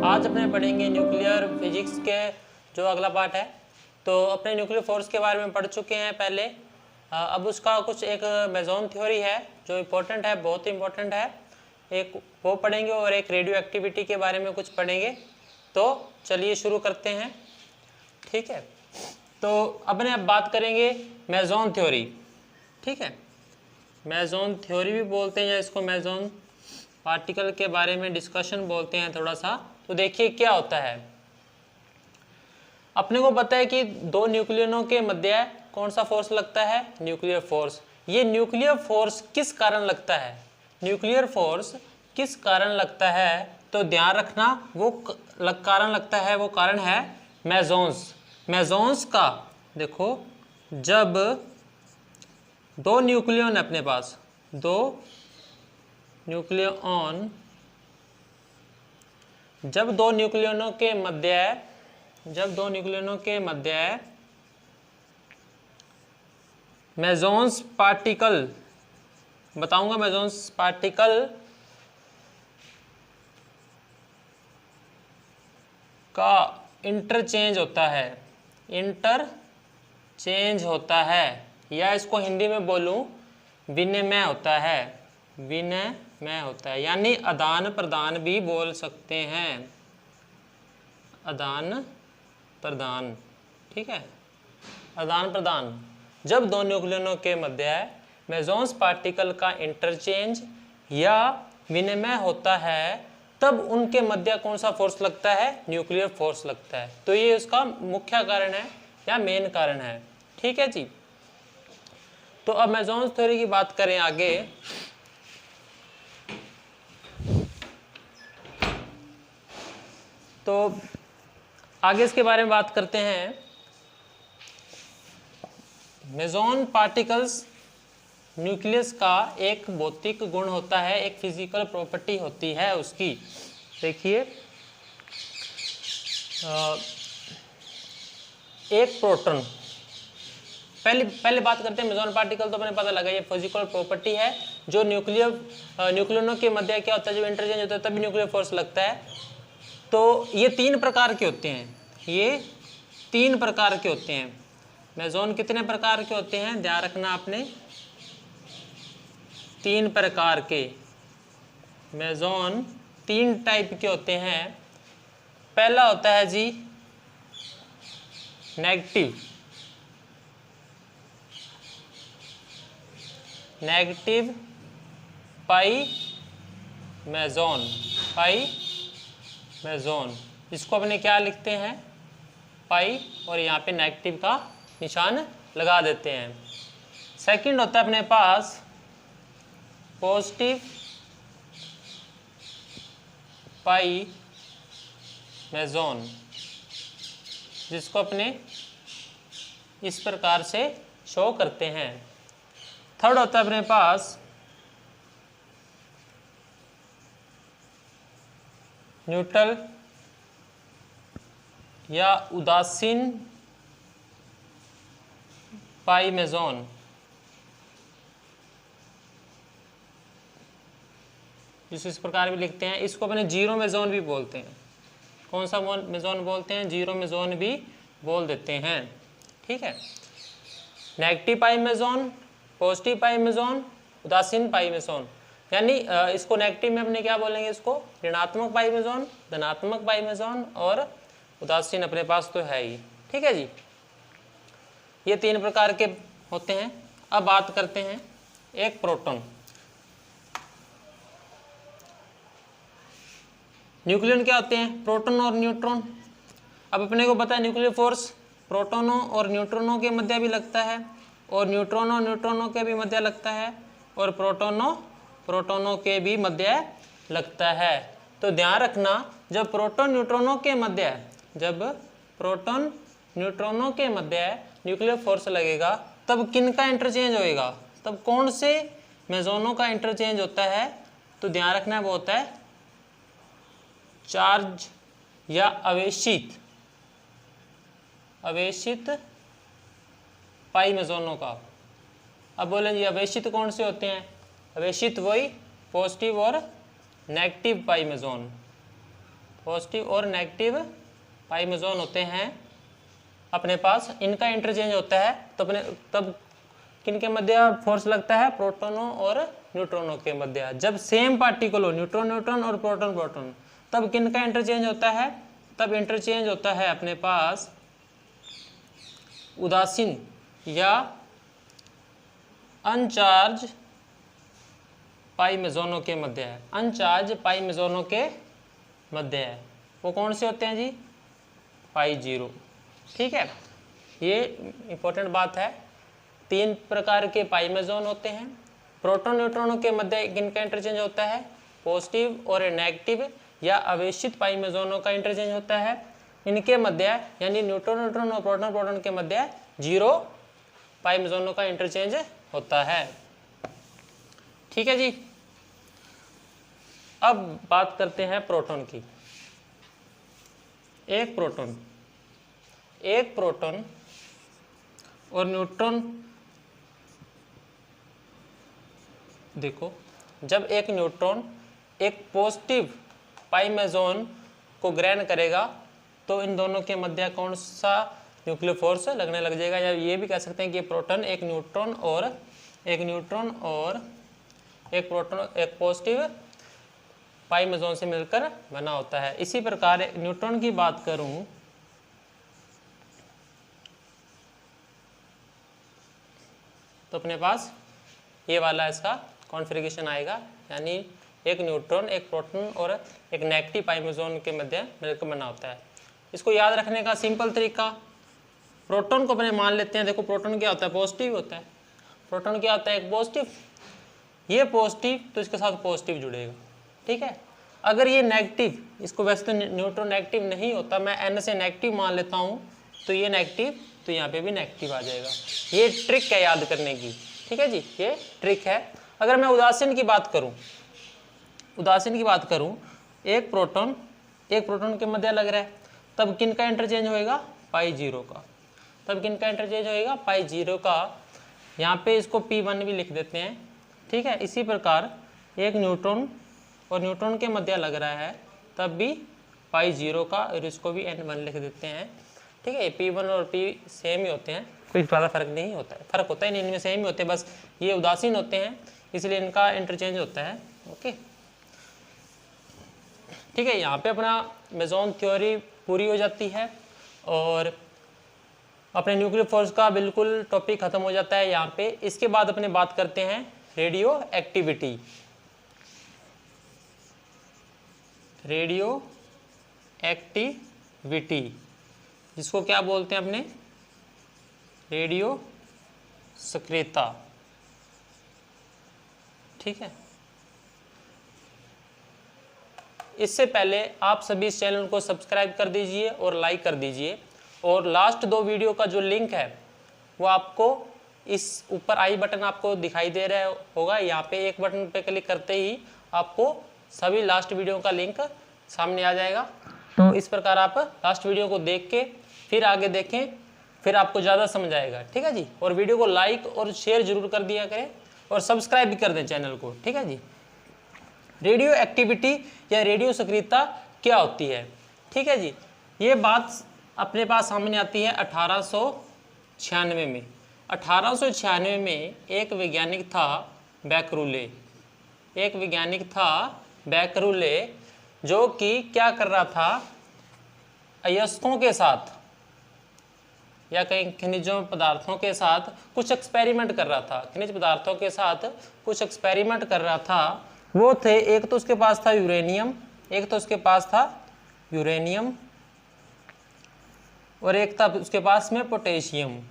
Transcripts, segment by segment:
आज अपने पढ़ेंगे न्यूक्लियर फिजिक्स के जो अगला पार्ट है। तो अपने न्यूक्लियर फोर्स के बारे में पढ़ चुके हैं पहले। अब उसका कुछ एक मेसोन थ्योरी है जो इम्पोर्टेंट है, बहुत इंपॉर्टेंट है, एक वो पढ़ेंगे और एक रेडियो एक्टिविटी के बारे में कुछ पढ़ेंगे। तो चलिए शुरू करते हैं, ठीक है। तो अपने अब बात करेंगे मेसोन थ्योरी, ठीक है। मेसोन थ्योरी भी बोलते हैं या इसको मेसोन पार्टिकल के बारे में डिस्कशन बोलते हैं थोड़ा सा। तो देखिए क्या होता है, अपने को पता है कि दो न्यूक्लियनों के मध्य कौन सा फोर्स लगता है, न्यूक्लियर फोर्स। ये न्यूक्लियर फोर्स किस कारण लगता है, न्यूक्लियर फोर्स किस कारण लगता है, तो ध्यान रखना वो कारण लगता है, वो कारण है मेसोन्स। मेसोन्स का देखो, जब दो न्यूक्लियन अपने पास, दो न्यूक्लियन, जब दो न्यूक्लियनों के मध्य मेसोन्स पार्टिकल, बताऊंगा मेसोन्स पार्टिकल का इंटरचेंज होता है, या इसको हिंदी में बोलूं विनिमय होता है, यानी आदान प्रदान भी बोल सकते हैं, आदान प्रदान, ठीक है, आदान प्रदान। जब दो न्यूक्लियनों के मध्य मेसोन्स पार्टिकल का इंटरचेंज या विनिमय होता है, तब उनके मध्य कौन सा फोर्स लगता है, न्यूक्लियर फोर्स लगता है। तो ये उसका मुख्य कारण है या मेन कारण है, ठीक है जी। तो अब मेसोन्स थ्योरी की बात करें आगे, तो आगे इसके बारे में बात करते हैं। मेसोन पार्टिकल्स न्यूक्लियस का एक भौतिक गुण होता है, एक फिजिकल प्रॉपर्टी होती है उसकी। देखिए, एक प्रोटॉन, पहले बात करते हैं मेसोन पार्टिकल। तो अपने पता लगा ये फिजिकल प्रॉपर्टी है जो न्यूक्लियनों के मध्य क्या होता है, जब इंटरचेंज होता है तभी न्यूक्लियर फोर्स लगता है। तो ये तीन प्रकार के होते हैं, मेसोन कितने प्रकार के होते हैं, ध्यान रखना आपने, तीन प्रकार के मेसोन, तीन टाइप के होते हैं। पहला होता है जी नेगेटिव पाई मेसोन, इसको अपने क्या लिखते हैं, पाई, और यहाँ पे नेगेटिव का निशान लगा देते हैं। सेकंड होता है अपने पास पॉजिटिव पाई मेसोन, जिसको अपने इस प्रकार से शो करते हैं। थर्ड होता है अपने पास न्यूट्रल या उदासीन पाई मेसोन, जिस इस प्रकार भी लिखते हैं। इसको अपने जीरो मेसोन भी बोलते हैं। कौन सा मेसोन बोलते हैं, जीरो मेसोन भी बोल देते हैं, ठीक है। नेगेटिव पाई मेसोन, पॉजिटिव पाई मेसोन, उदासीन पाई मेसोन, यानी इसको नेगेटिव में अपने क्या बोलेंगे, इसको ऋणात्मक पाई मेसोन, धनात्मक पाई मेसोन, और उदासीन अपने पास तो है ही, ठीक है जी। ये तीन प्रकार के होते हैं। अब बात करते हैं एक प्रोटॉन। न्यूक्लियन क्या होते हैं, प्रोटॉन और न्यूट्रॉन। अब अपने को पता है न्यूक्लियर फोर्स प्रोटॉनों और न्यूट्रॉनों के मध्य भी लगता है, और न्यूट्रॉनों के भी मध्य लगता है, और प्रोटॉनों के भी मध्य लगता है। तो ध्यान रखना, जब प्रोटॉन न्यूट्रॉनों के मध्य न्यूक्लियर फोर्स लगेगा, तब किन का इंटरचेंज होएगा, तब कौन से मेसोनों का इंटरचेंज होता है। तो ध्यान रखना वो होता है चार्ज या आवेशित पाई मेसोनों का। अब बोले जी आवेशित कौन से होते हैं, आवेशित वही पॉजिटिव और नेगेटिव पाई मेसोन, पॉजिटिव और नेगेटिव पाई मेसोन होते हैं अपने पास, इनका इंटरचेंज होता है तब किनके मध्य फोर्स लगता है, प्रोटॉनों और न्यूट्रॉनों के मध्य। जब सेम पार्टिकल हो, न्यूट्रॉन न्यूट्रॉन और प्रोटॉन प्रोटॉन, तब किनका इंटरचेंज होता है, तब इंटरचेंज होता है अपने पास उदासीन या अनचार्ज पाई मेसोनों के मध्य है। अनचार्ज पाई मेसोनों के मध्य है, वो कौन से होते हैं जी, पाई जीरो। ठीक है, ये इंपॉर्टेंट बात है। 3 प्रकार के पाई मेसोन होते हैं। प्रोटॉन न्यूट्रॉनों के मध्य किनका इंटरचेंज होता है, पॉजिटिव और नेगेटिव या आवेशित पाई मेसोनों का इंटरचेंज होता है। इनके मध्य यानी न्यूट्रॉन न्यूट्रॉन और प्रोटॉन प्रोटॉन के मध्य 0 पाई मेसोनों का इंटरचेंज होता है। ठीक है जी। अब बात करते हैं प्रोटॉन की। एक प्रोटॉन और न्यूट्रॉन, देखो जब एक न्यूट्रॉन एक पॉजिटिव पाई मेसोन को ग्रहण करेगा तो इन दोनों के मध्य कौन सा न्यूक्लियर फोर्स लगने लग जाएगा, या ये भी कह सकते हैं कि प्रोटॉन एक न्यूट्रॉन और एक प्रोटॉन एक पॉजिटिव पाई मेसोन से मिलकर बना होता है। इसी प्रकार न्यूट्रॉन की बात करूं तो अपने पास ये वाला इसका कॉन्फ़िगरेशन आएगा, यानी एक न्यूट्रॉन एक प्रोटॉन और एक नेगेटिव पाई मेसोन के मध्य मिलकर बना होता है। इसको याद रखने का सिंपल तरीका, प्रोटॉन को अपने मान लेते हैं। देखो प्रोटॉन क्या होता है, पॉजिटिव होता है। प्रोटॉन क्या होता है, एक पॉजिटिव, ये पॉजिटिव तो इसके साथ पॉजिटिव जुड़ेगा। ठीक है, अगर ये नेगेटिव, इसको वैसे तो न्यूट्रॉन नेगेटिव नहीं होता, मैं n से नेगेटिव मान लेता हूँ, तो ये नेगेटिव तो यहाँ पे भी नेगेटिव आ जाएगा। ये ट्रिक है याद करने की। ठीक है जी, ये ट्रिक है। अगर मैं उदासीन की बात करूं, एक प्रोटॉन के मध्य लग रहा है, तब किन का इंटरचेंज होएगा, पाई जीरो का। तब किन का इंटरचेंज होएगा, पाई जीरो का। यहाँ पे इसको P1 भी लिख देते हैं। ठीक है, इसी प्रकार एक न्यूट्रॉन और न्यूट्रॉन के मध्य लग रहा है, तब भी पाई जीरो का, और इसको भी N1 लिख देते हैं। ठीक है, P1 और P सेम ही होते हैं, कोई ज़्यादा फर्क नहीं होता है, फर्क होता है नहीं, इनमें सेम ही होते हैं, बस ये उदासीन होते हैं इसलिए इनका इंटरचेंज होता है। ओके, ठीक है, यहाँ पे अपना मेसोन थ्योरी पूरी हो जाती है और अपने न्यूक्लियर फोर्स का बिल्कुल टॉपिक खत्म हो जाता है यहाँ पे। इसके बाद अपने बात करते हैं रेडियो एक्टिविटी। जिसको क्या बोलते हैं अपने, रेडियो सक्रियता। ठीक है, इससे पहले आप सभी इस चैनल को सब्सक्राइब कर दीजिए और लाइक कर दीजिए, और लास्ट 2 वीडियो का जो लिंक है वो आपको इस ऊपर आई बटन आपको दिखाई दे रहा होगा, यहाँ पे एक बटन पे क्लिक करते ही आपको सभी लास्ट वीडियो का लिंक सामने आ जाएगा। तो इस प्रकार आप लास्ट वीडियो को देख के फिर आगे देखें, फिर आपको ज़्यादा समझ आएगा। ठीक है जी, और वीडियो को लाइक और शेयर जरूर कर दिया करें और सब्सक्राइब भी कर दें चैनल को। ठीक है जी, रेडियो एक्टिविटी या रेडियो सक्रियता क्या होती है। ठीक है जी, ये बात अपने पास सामने आती है 1896 में। 1896 में एक वैज्ञानिक था बैकरूले, जो कि क्या कर रहा था, अयस्कों के साथ या कई खनिजों पदार्थों के साथ कुछ एक्सपेरिमेंट कर रहा था। खनिज पदार्थों के साथ कुछ एक्सपेरिमेंट कर रहा था। वो थे, एक तो उसके पास था यूरेनियम, और एक था उसके पास में पोटेशियम।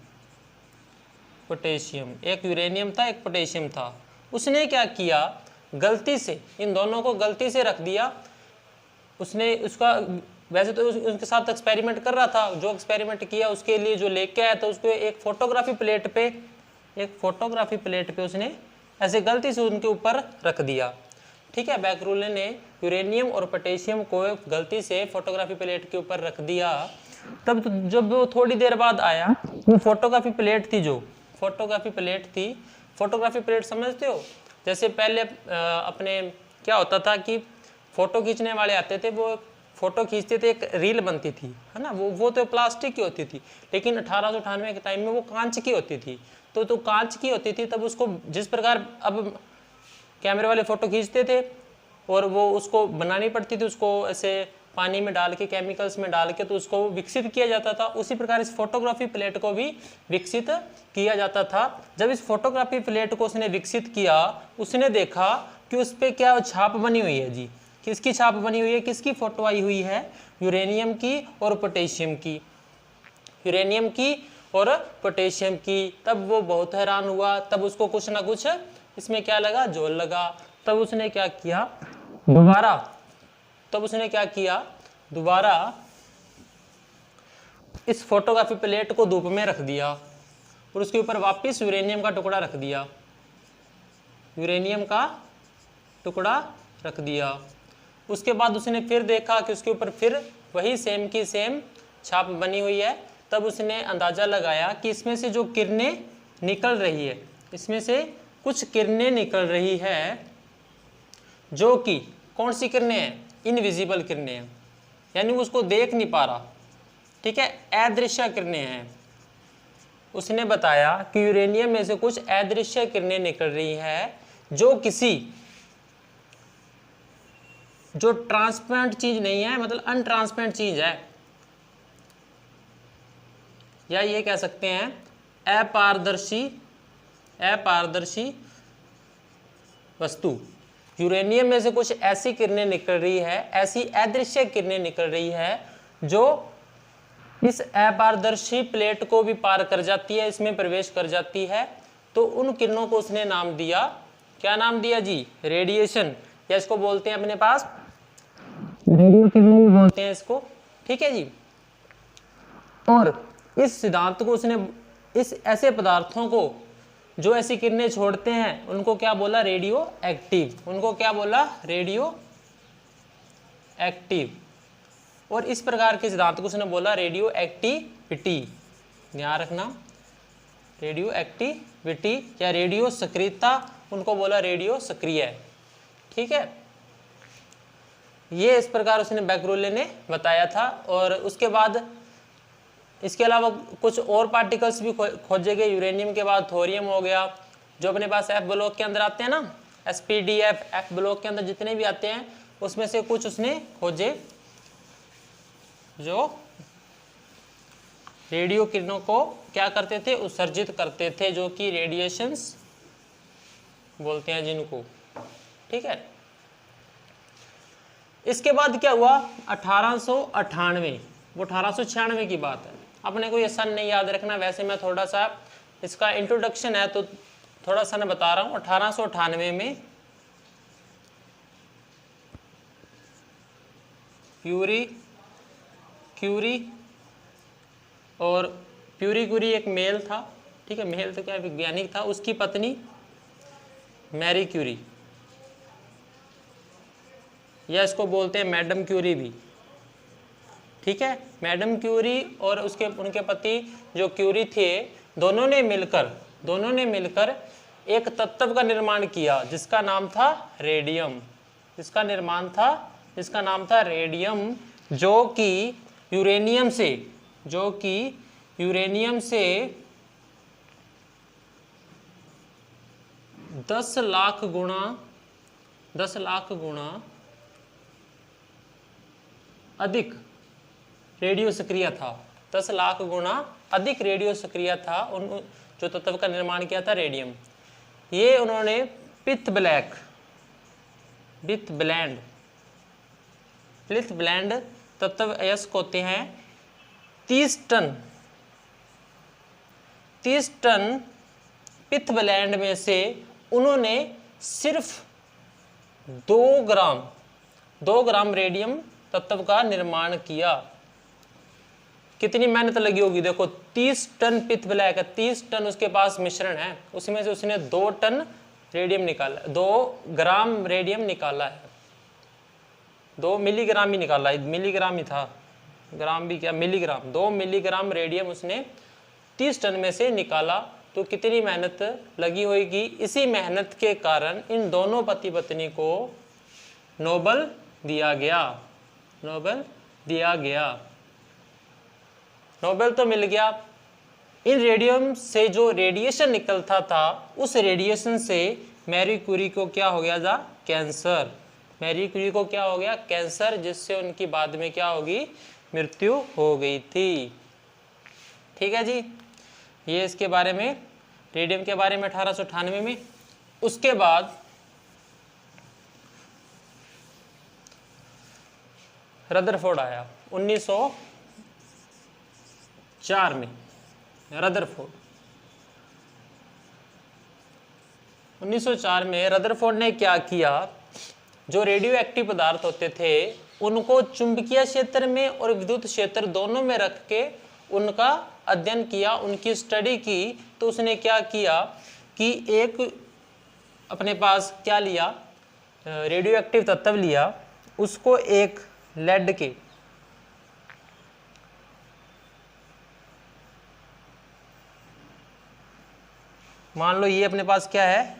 एक यूरेनियम था, एक पोटेशियम था। उसने क्या किया, गलती से इन दोनों को गलती से रख दिया। उसने उसका वैसे तो उनके साथ एक्सपेरिमेंट कर रहा था, जो एक्सपेरिमेंट किया उसके लिए जो लेके आया था उसको एक फोटोग्राफी प्लेट पे उसने ऐसे गलती से उनके ऊपर रख दिया। ठीक है, बैकरूले ने यूरेनियम और पोटेशियम को गलती से फोटोग्राफी प्लेट के ऊपर रख दिया। तब जब वो थोड़ी देर बाद आया, वो फोटोग्राफी प्लेट समझते हो, जैसे पहले अपने क्या होता था कि फोटो खींचने वाले आते थे, वो फोटो खींचते थे एक रील बनती थी, है ना, वो तो प्लास्टिक की होती थी, लेकिन 1898 के टाइम में वो कांच की होती थी। तो कांच की होती थी, तब उसको जिस प्रकार अब कैमरे वाले फ़ोटो खींचते थे और वो उसको बनानी पड़ती थी, उसको ऐसे पानी में डाल के, केमिकल्स में डाल के, तो उसको विकसित किया जाता था। उसी प्रकार इस फोटोग्राफी प्लेट को भी विकसित किया जाता था। जब इस फोटोग्राफी प्लेट को उसने विकसित किया, उसने देखा कि उस पर क्या छाप बनी हुई है जी, किसकी छाप बनी हुई है, किसकी फोटो आई हुई है, यूरेनियम की और पोटेशियम की, यूरेनियम की और पोटेशियम की। तब वो बहुत हैरान हुआ, तब उसको कुछ ना कुछ इसमें क्या लगा, जोल लगा। तब उसने क्या किया दोबारा इस फोटोग्राफी प्लेट को धूप में रख दिया और उसके ऊपर वापस यूरेनियम का टुकड़ा रख दिया, उसके बाद उसने फिर देखा कि उसके ऊपर फिर वही सेम की सेम छाप बनी हुई है। तब उसने अंदाज़ा लगाया कि इसमें से जो किरणें निकल रही है, इसमें से कुछ किरणें निकल रही है, जो कि कौन सी किरणें हैं, इनविजिबल किरणें हैं, यानी उसको देख नहीं पा रहा, ठीक है, अदृश्य किरणें हैं। उसने बताया कि यूरेनियम में से कुछ अदृश्य किरणें निकल रही है, जो ट्रांसपेरेंट चीज नहीं है, मतलब अनट्रांसपेरेंट चीज है, या ये कह सकते हैं अपारदर्शी वस्तु। यूरेनियम में से कुछ ऐसी किरणें निकल रही है, ऐसी अदृश्य किरणें निकल रही है, जो इस अपारदर्शी प्लेट को भी पार कर जाती है, इसमें प्रवेश कर जाती है। तो उन किरणों को उसने नाम दिया, क्या नाम दिया जी, रेडिएशन, या इसको बोलते हैं अपने पास रेडियो किरणें भी बोलते हैं इसको, ठीक है जी। और इस सिद्धांत को उसने इस ऐसे पदार्थों को जो ऐसी किरणें छोड़ते हैं उनको क्या बोला, रेडियो एक्टिव। और इस प्रकार के सिद्धांत को उसने बोला रेडियो एक्टिविटी, ध्यान रखना, रेडियो एक्टिविटी या रेडियो सक्रियता, उनको बोला रेडियो सक्रिय, ठीक है। ये इस प्रकार उसने बैकरोले ने बताया था। और उसके बाद इसके अलावा कुछ और पार्टिकल्स भी खोजे गए। यूरेनियम के बाद थोरियम हो गया, जो अपने पास एफ ब्लॉक के अंदर आते हैं ना, SPDF, एफ ब्लॉक के अंदर जितने भी आते हैं, उसमें से कुछ उसने खोजे जो रेडियो किरणों को क्या करते थे, उत्सर्जित करते थे, जो कि रेडिएशंस बोलते हैं जिनको, ठीक है। इसके बाद क्या हुआ, 1898, वो 1896 की बात है, अपने को ये सन नहीं याद रखना। वैसे मैं थोड़ा सा इसका इंट्रोडक्शन है तो थोड़ा सा मैं बता रहा हूँ। 1898 में प्यूरी क्यूरी एक मेल था, ठीक है, मेल तो क्या वैज्ञानिक था, उसकी पत्नी मैरी क्यूरी, या इसको बोलते हैं मैडम क्यूरी भी, ठीक है। मैडम क्यूरी और उनके पति जो क्यूरी थे, दोनों ने मिलकर एक तत्व का निर्माण किया जिसका नाम था रेडियम, जो कि यूरेनियम से 10 लाख गुना अधिक रेडियो सक्रिय था, 10 लाख गुना अधिक रेडियो सक्रिय था। उन जो तत्व का निर्माण किया था रेडियम, ये उन्होंने पिथ ब्लेंड तत्व अयस्क होते हैं 30 टन पिथ ब्लेंड में से उन्होंने सिर्फ 2 ग्राम रेडियम तत्व का निर्माण किया। कितनी मेहनत लगी होगी देखो, 30 टन पिथ ब्लैक है, 30 टन उसके पास मिश्रण है, उसमें से उसने 2 टन रेडियम निकाला, 2 ग्राम रेडियम निकाला है, 2 मिलीग्राम ही निकाला, मिलीग्राम ही था, ग्राम भी क्या, मिलीग्राम, 2 मिलीग्राम रेडियम उसने 30 टन में से निकाला। तो कितनी मेहनत लगी होगी। इसी मेहनत के कारण इन दोनों पति पत्नी को नोबल दिया गया, नोबेल दिया गया। नोबेल तो मिल गया। इन रेडियम से जो रेडिएशन निकलता था, उस रेडिएशन से मैरी क्यूरी को क्या हो गया था? कैंसर। मैरी क्यूरी को क्या हो गया? कैंसर, जिससे उनकी बाद में क्या होगी? मृत्यु हो गई थी। ठीक है जी, ये इसके बारे में, रेडियम के बारे में 1898 में। उसके बाद रदरफोर्ड आया 1904 में। रदरफोर्ड 1904 में रदरफोर्ड ने क्या किया? जो रेडियो एक्टिव पदार्थ होते थे उनको चुंबकीय क्षेत्र में और विद्युत क्षेत्र दोनों में रख के उनका अध्ययन किया, उनकी स्टडी की। तो उसने क्या किया कि एक अपने पास क्या लिया? रेडियो एक्टिव तत्व लिया, उसको एक लेड के मान लो ये अपने पास क्या है?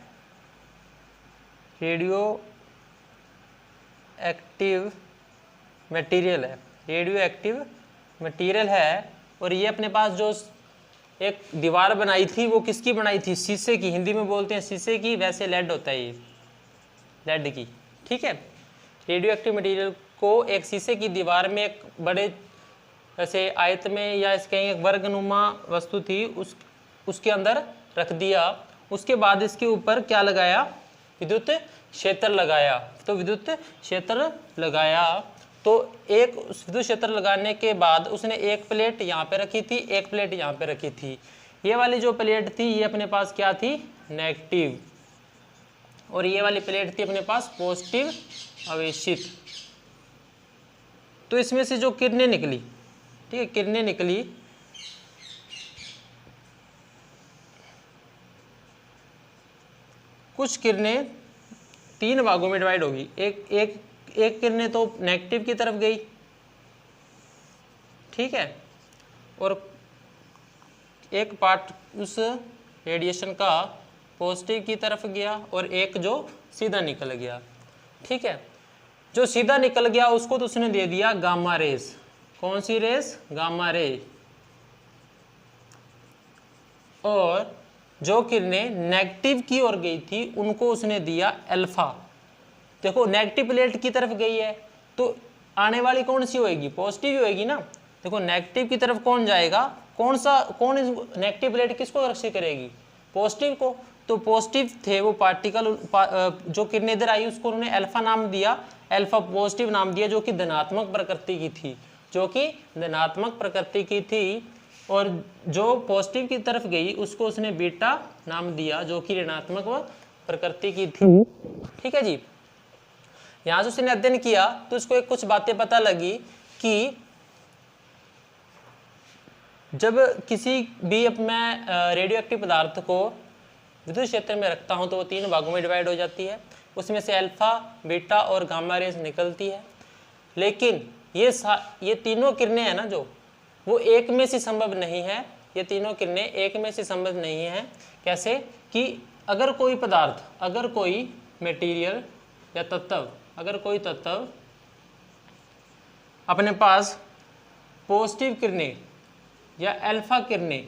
रेडियो एक्टिव मटेरियल है, रेडियो एक्टिव मटेरियल है। और ये अपने पास जो एक दीवार बनाई थी वो किसकी बनाई थी? शीशे की, हिंदी में बोलते हैं शीशे की, वैसे लेड होता है ये, लेड की। ठीक है, रेडियो एक्टिव मटेरियल को एक शीशे की दीवार में एक बड़े ऐसे आयत में या इसके एक वर्गनुमा वस्तु थी, उसके अंदर रख दिया। उसके बाद इसके ऊपर क्या लगाया? विद्युत क्षेत्र लगाया। तो विद्युत क्षेत्र लगाया, तो एक विद्युत क्षेत्र लगाने के बाद उसने एक प्लेट यहाँ पे रखी थी, एक प्लेट यहाँ पे रखी थी। ये वाली जो प्लेट थी ये अपने पास क्या थी? नेगेटिव। और ये वाली प्लेट थी अपने पास पॉजिटिव आवेशित। तो इसमें से जो किरणें निकली, ठीक है, किरणें निकली, कुछ किरणें 3 भागों में डिवाइड होगी। एक किरणें तो नेगेटिव की तरफ गई, ठीक है, और एक पार्ट उस रेडिएशन का पॉजिटिव की तरफ गया और एक जो सीधा निकल गया। ठीक है, जो सीधा निकल गया उसको तो उसने दे दिया गामा रेस। कौन सी रेस? Gamma ray. और जो किरणें नेगेटिव की ओर गई थी उनको उसने दिया अल्फा। देखो नेगेटिव प्लेट की तरफ गई है तो आने वाली कौन सी होएगी? पॉजिटिव ही होएगी ना। देखो नेगेटिव की तरफ कौन जाएगा? कौन नेगेटिव प्लेट किसको रक्षित करेगी? पॉजिटिव को। तो पॉजिटिव थे वो पार्टिकल, जो किरणें इधर आई उसको उन्होंने अल्फा नाम दिया, अल्फा पॉजिटिव नाम दिया, जो कि धनात्मक प्रकृति की थी, जो कि धनात्मक प्रकृति की थी। और जो पॉजिटिव की तरफ गई उसको उसने बीटा नाम दिया, जो कि ऋणात्मक प्रकृति की थी। ठीक है जी, यहां से उसने अध्ययन किया तो उसको एक कुछ बातें पता लगी कि जब किसी भी मैं रेडियो एक्टिव पदार्थ को विद्युत क्षेत्र में रखता हूं तो वो 3 भागों में डिवाइड हो जाती है। उसमें से अल्फा, बीटा और गामा रेज निकलती है। लेकिन ये तीनों किरणें हैं ना, जो वो एक में से संभव नहीं है। ये तीनों किरणें एक में से संभव नहीं है। कैसे? कि अगर कोई पदार्थ, अगर कोई मटेरियल या तत्व, अगर कोई तत्व अपने पास पॉजिटिव किरणें या अल्फा किरणें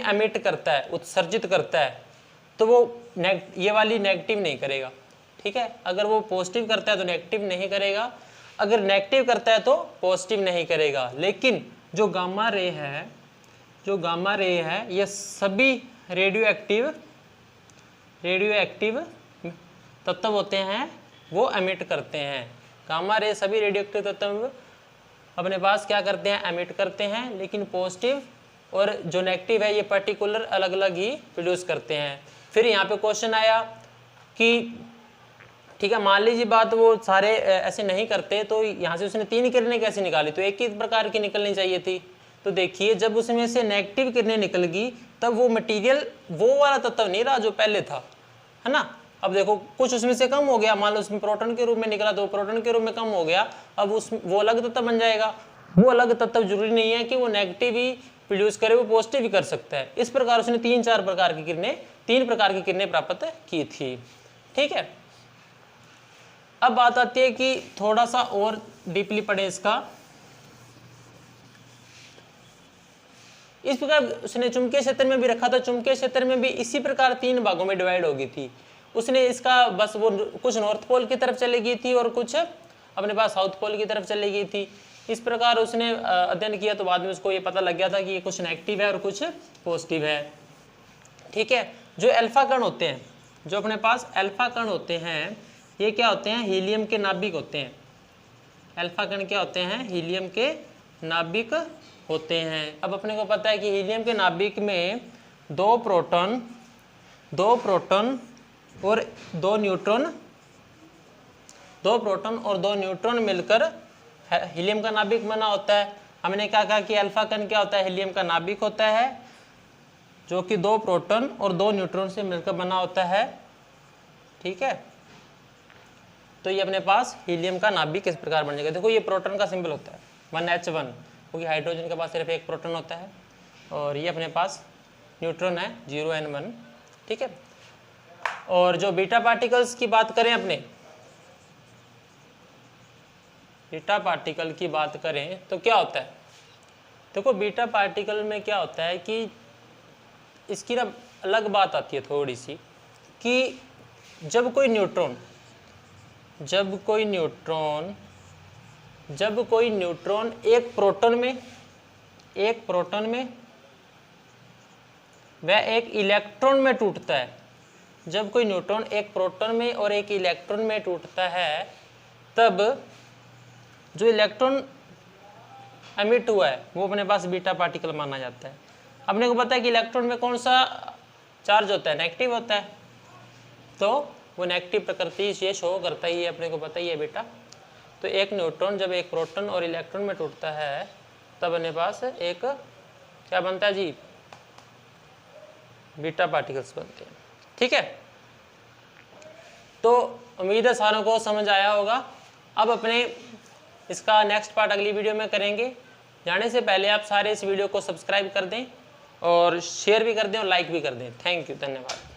एमिट करता है, उत्सर्जित करता है, तो वो ये वाली नेगेटिव नहीं करेगा। ठीक है, अगर वो पॉजिटिव करता है तो नेगेटिव नहीं करेगा, अगर नेगेटिव करता है तो पॉजिटिव नहीं करेगा। लेकिन जो गामा रे है ये सभी रेडियो एक्टिव तत्व होते हैं, वो एमिट करते हैं। गामा रे सभी रेडियो एक्टिव तत्व अपने पास क्या करते हैं? एमिट करते हैं। लेकिन पॉजिटिव और जो नेगेटिव है ये पर्टिकुलर अलग अलग ही प्रोड्यूस करते हैं। फिर यहाँ पे क्वेश्चन आया कि ठीक है, मान लीजिए बात वो सारे ऐसे नहीं करते तो यहाँ से उसने 3 किरणें कैसे निकाली? तो एक ही प्रकार की निकलनी चाहिए थी। तो देखिए जब उसमें से नेगेटिव किरणें निकल गई तब वो मटेरियल वो वाला तत्व नहीं रहा जो पहले था, है ना। अब देखो कुछ उसमें से कम हो गया, मान लो उसमें प्रोटॉन के रूप में निकला तो प्रोटॉन के रूप में कम हो गया, अब वो अलग तत्व बन जाएगा। वो अलग तत्व जरूरी नहीं है कि वो नेगेटिव ही प्रोड्यूस करे, वो पॉजिटिव ही कर सकता है। इस प्रकार उसने 3 प्रकार की किरणें प्राप्त की थी। ठीक ठीक है। अब बात आती है कि थोड़ा सा और डीपली पढ़े इसका। इस प्रकार उसने चुंबकीय क्षेत्र में भी रखा था, चुंबकीय क्षेत्र में भी इसी प्रकार 3 भागों में डिवाइड हो गई थी। उसने इसका बस वो कुछ नॉर्थ पोल की तरफ चली गई थी और कुछ अपने पास साउथ पोल की तरफ चली गई थी। इस प्रकार उसने अध्ययन किया तो बाद में उसको ये पता लग गया था कि ये कुछ नेगेटिव है और कुछ पॉजिटिव है, ठीक है। जो अल्फा कण होते हैं, जो अपने पास अल्फा कण होते हैं, ये क्या होते हैं, हीलियम के नाभिक होते हैं। अल्फा कण क्या होते हैं, हीलियम के नाभिक होते हैं। अब अपने को पता है कि हीलियम के नाभिक में 2 प्रोटॉन और 2 न्यूट्रॉन मिलकर हीलियम का नाभिक बना होता है। हमने क्या कहा कि अल्फा कण क्या होता है, हीलियम का नाभिक होता है, जो कि 2 प्रोटॉन और 2 न्यूट्रॉन से मिलकर बना होता है, ठीक है। तो ये अपने पास हीलियम का नाभिक किस प्रकार बन जाएगा। देखो ये प्रोटॉन का सिंबल होता है 1H1, क्योंकि हाइड्रोजन के पास सिर्फ एक प्रोटॉन होता है, और ये अपने पास न्यूट्रॉन है 0N1, ठीक है। और जो बीटा पार्टिकल्स की बात करें, अपने बीटा पार्टिकल की बात करें तो क्या होता है। देखो बीटा पार्टिकल में क्या होता है कि इसकी ना अलग बात आती है थोड़ी सी, कि जब कोई न्यूट्रॉन एक प्रोटॉन में वह एक इलेक्ट्रॉन में टूटता है, जब कोई न्यूट्रॉन एक प्रोटॉन में और एक इलेक्ट्रॉन में टूटता है, तब जो इलेक्ट्रॉन एमिट हुआ है वो अपने पास बीटा पार्टिकल माना जाता है। अपने को पता है कि इलेक्ट्रॉन में कौन सा चार्ज होता है, नेगेटिव होता है, तो वो नेगेटिव प्रकृति ये शो करता ही है, अपने को पता ही है बेटा। तो एक न्यूट्रॉन जब एक प्रोटॉन और इलेक्ट्रॉन में टूटता है तब अपने पास एक क्या बनता है जी, बीटा पार्टिकल्स बनते हैं, ठीक है। तो उम्मीद है सारों को समझ आया होगा। अब अपने इसका नेक्स्ट पार्ट अगली वीडियो में करेंगे। जाने से पहले आप सारे इस वीडियो को सब्सक्राइब कर दें और शेयर भी कर दें और लाइक भी कर दें। थैंक यू, धन्यवाद।